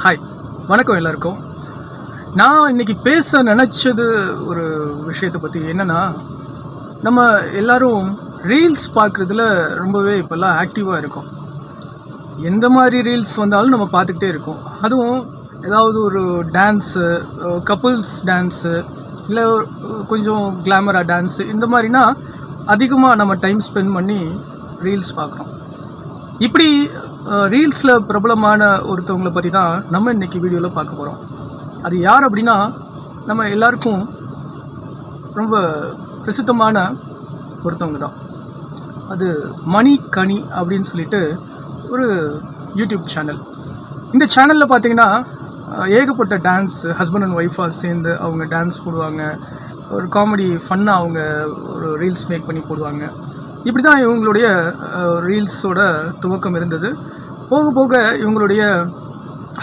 Hi, வணக்கம் எல்லாருக்கும். நான் இன்றைக்கி பேச நினச்சது ஒரு விஷயத்தை பற்றி. என்னென்னா, நம்ம எல்லோரும் ரீல்ஸ் பார்க்குறதுல ரொம்பவே இப்போல்லாம் ஆக்டிவாக இருக்கும். எந்த மாதிரி ரீல்ஸ் வந்தாலும் நம்ம பார்த்துக்கிட்டே இருக்கோம். அதுவும் ஏதாவது ஒரு டான்ஸு, கப்புள்ஸ் டான்ஸு, இல்லை கொஞ்சம் கிளாமராக டான்ஸு, இந்த மாதிரினா அதிகமாக நம்ம டைம் ஸ்பெண்ட் பண்ணி ரீல்ஸ் பார்க்குறோம். இப்படி ரீல்ஸில் பிரபலமான ஒருத்தவங்களை பற்றி தான் நம்ம இன்றைக்கி வீடியோவில் பார்க்க போகிறோம். அது யார் அப்படின்னா, நம்ம எல்லாருக்கும் ரொம்ப பிரசித்தமான ஒருத்தவங்க தான். அது மணிகனி அப்படின்னு சொல்லிட்டு ஒரு யூடியூப் சேனல். இந்த சேனலில் பார்த்தீங்கன்னா ஏகப்பட்ட டான்ஸ், ஹஸ்பண்ட் அண்ட் ஒய்ஃபாக சேர்ந்து அவங்க டான்ஸ் போடுவாங்க. ஒரு காமெடி ஃபன்னாக அவங்க ஒரு ரீல்ஸ் மேக் பண்ணி போடுவாங்க. இப்படி தான் இவங்களுடைய ரீல்ஸோட துவக்கம் இருந்தது. போக போக இவங்களுடைய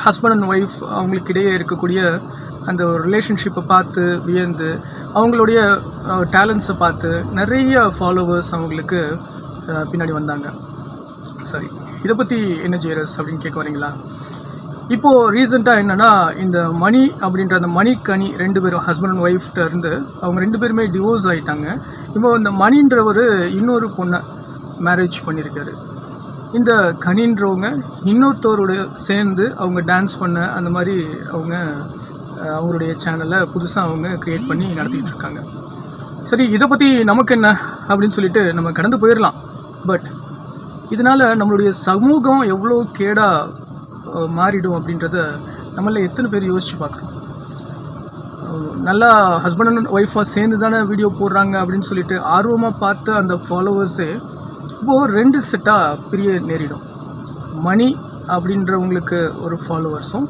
ஹஸ்பண்ட் அண்ட் ஒய்ஃப் அவங்களுக்கிடையே இருக்கக்கூடிய அந்த ஒரு ரிலேஷன்ஷிப்பை பார்த்து வியந்து, அவங்களுடைய டேலண்ட்ஸை பார்த்து நிறைய ஃபாலோவர்ஸ் அவங்களுக்கு பின்னாடி வந்தாங்க. சரி, இதை பற்றி என்ன ஜெயரஸ் அப்படின்னு கேட்க வரீங்களா? இப்போது ரீசெண்டாக என்னென்னா, இந்த மணி அப்படின்ற அந்த மணிகனி 2 பேரும் ஹஸ்பண்ட் அண்ட் ஒய்ஃப்ட்ட இருந்து அவங்க 2 பேருமே டிவோர்ஸ் ஆகிட்டாங்க. இப்போ இந்த மணின்றவர் இன்னொரு பொண்ணை மேரேஜ் பண்ணியிருக்காரு. இந்த கனின்றவங்க இன்னொருத்தரோட சேர்ந்து அவங்க டான்ஸ் பண்ண அந்த மாதிரி அவங்களுடைய சேனலை புதுசாக அவங்க க்ரியேட் பண்ணி நடத்திக்கிட்டு இருக்காங்க. சரி, இதை பற்றி நமக்கு என்ன அப்படின்னு சொல்லிட்டு நம்ம கடந்து போயிடலாம். பட் இதனால் நம்மளுடைய சமூகம் எவ்வளோ கேடாக மாறிடும் அப்படின்றத நம்மள எத்தனை பேர் யோசித்து பார்க்குறோம்? நல்லா ஹஸ்பண்ட் அண்ட் ஒய்ஃபாக சேர்ந்து தானே வீடியோ போடுறாங்க அப்படின்னு சொல்லிட்டு ஆர்வமாக பார்த்து அந்த ஃபாலோவர்ஸே இப்போது 2 செட்டாக பிரிய நேரிடும். மணி அப்படின்றவங்களுக்கு ஒரு ஃபாலோவர்ஸும்,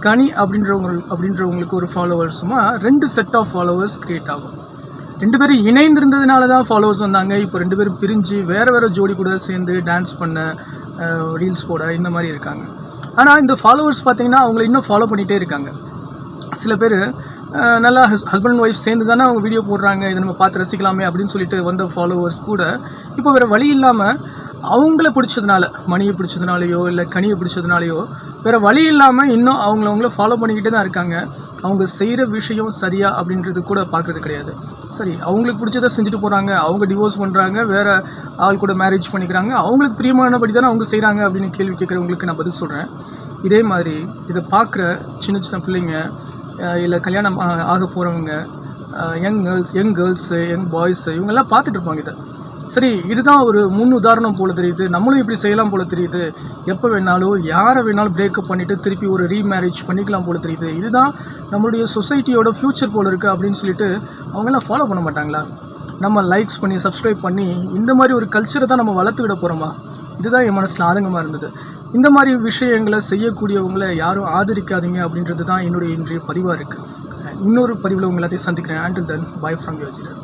கனி அப்படின்றவங்களுக்கு ஒரு ஃபாலோவர்ஸுமா 2 செட் ஆஃப் ஃபாலோவர்ஸ் க்ரியேட் ஆகும். 2 பேரும் இணைந்திருந்ததுனால தான் ஃபாலோவர்ஸ் வந்தாங்க. இப்போ 2 பேரும் பிரிஞ்சு வேறு ஜோடி கூட சேர்ந்து டான்ஸ் பண்ண, ரீல்ஸ் போட, இந்த மாதிரி இருக்காங்க. ஆனால் இந்த ஃபாலோவர்ஸ் பார்த்திங்கன்னா அவங்கள இன்னும் ஃபாலோ பண்ணிகிட்டே இருக்காங்க. சில பேர் நல்லா ஹஸ்பண்ட் அண்ட் ஒய்ஃப் சேர்ந்து தானே அவங்க வீடியோ போடுறாங்க, இதை நம்ம பார்த்து ரசிக்கலாமே அப்படின்னு சொல்லிட்டு வந்த ஃபாலோவர்ஸ் கூட இப்போ வேறு வழி இல்லாமல் அவங்கள பிடிச்சதுனால, மணியை பிடிச்சதுனாலையோ இல்லை கனியை பிடிச்சதுனாலையோ வேறு வழி இல்லாமல் இன்னும் அவங்கள ஃபாலோ பண்ணிக்கிட்டே தான் இருக்காங்க. அவங்க செய்கிற விஷயம் சரியா அப்படின்றது கூட பார்க்குறது கிடையாது. சரி, அவங்களுக்கு பிடிச்சதை செஞ்சுட்டு போகிறாங்க, அவங்க டிவோர்ஸ் பண்ணுறாங்க, வேறு ஆள் கூட மேரேஜ் பண்ணிக்கிறாங்க, அவங்களுக்கு பிரியமானபடி தானே அவங்க செய்கிறாங்க அப்படின்னு கேள்வி கேட்குறவங்களுக்கு நான் பதில் சொல்கிறேன். இதே மாதிரி இதை பார்க்குற சின்ன பிள்ளைங்க, இல்லை கல்யாணம் ஆக போகிறவங்க, யங் கேர்ள்ஸு, யங் பாய்ஸு, இவங்கெல்லாம் பார்த்துட்டு இருப்பாங்க இதை. சரி, இதுதான் ஒரு முன் உதாரணம் போல் தெரியுது. நம்மளும் இப்படி செய்யலாம் போல் தெரியுது. எப்போ வேணாலும் யாரை வேணாலும் பிரேக்கப் பண்ணிவிட்டு திருப்பி ஒரு ரீமேரேஜ் பண்ணிக்கலாம் போல் தெரியுது. இதுதான் நம்மளுடைய சொசைட்டியோட ஃப்யூச்சர் போல் இருக்குது அப்படின்னு சொல்லிட்டு அவங்கெல்லாம் ஃபாலோ பண்ண மாட்டாங்களா? நம்ம லைக்ஸ் பண்ணி சப்ஸ்கிரைப் பண்ணி இந்த மாதிரி ஒரு கல்ச்சரை தான் நம்ம வளர்த்து விட போகிறோமா? இதுதான் என் மனசில் ஆதங்கமாக இருந்தது. இந்த மாதிரி விஷயங்களை செய்யக்கூடியவங்களை யாரும் ஆதரிக்காதீங்க அப்படின்றது தான் என்னுடைய இன்றைய பதிவாக இருக்குது. இன்னொரு பதிவில் உங்களை எல்லாத்தையும் சந்திக்கிறேன். Until then, bye from your Jiras.